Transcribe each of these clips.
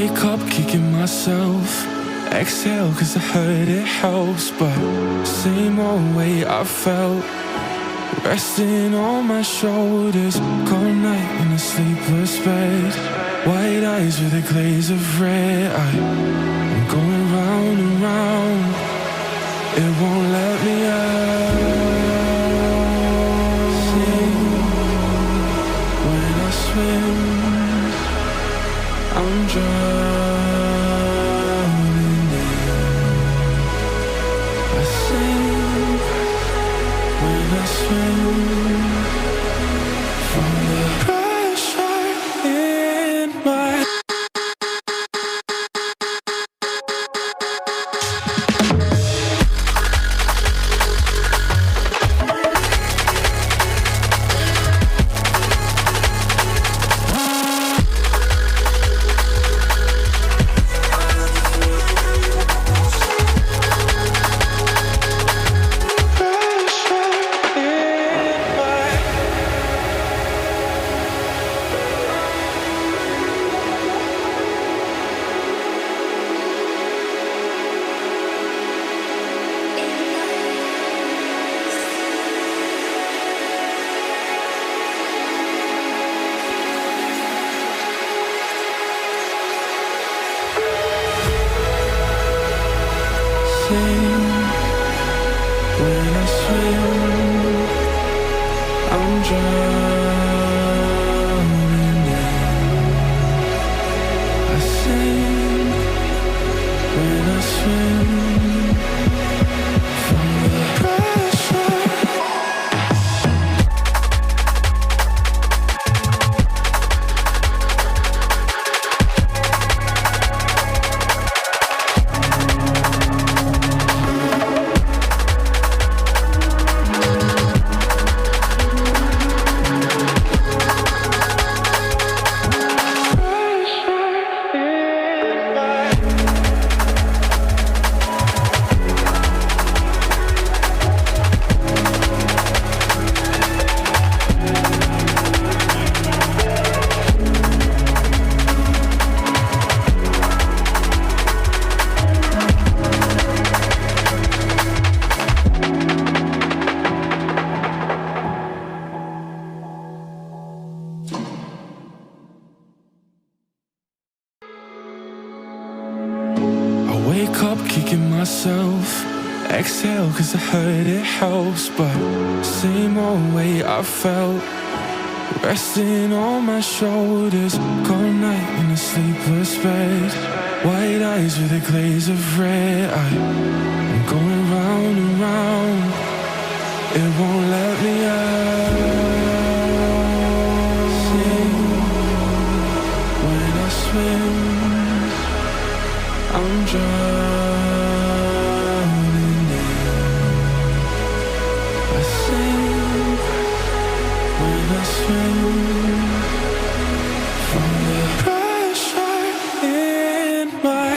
wake up kicking myself. Exhale cause I heard it helps. But same old way I felt, resting on my shoulders. Cold night in a sleepless bed, white eyes with a glaze of red. I'm going round and round, it won't let me out. Sing when I swim, I'm drowning in. I sing when I swim from the pressure in my. When I swim, I'm drowning in. I sing when I swim from the pressure. Wake up kicking myself. Exhale cause I heard it helps. But same old way I felt, resting on my shoulders. Cold night in a sleepless bed, white eyes with a glaze of red. I'm going round and round, it won't let me out. Sing when I swim, I'm drowning in. I sing when I swim from the pressure in my.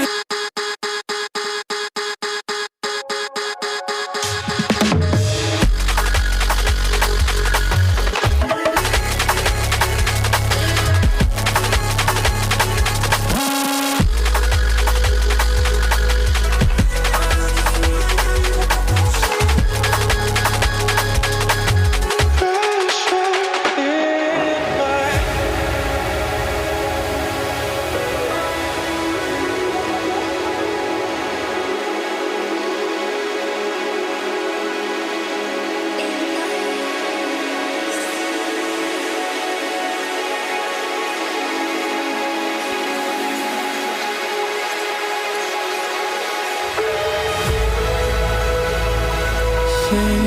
Sing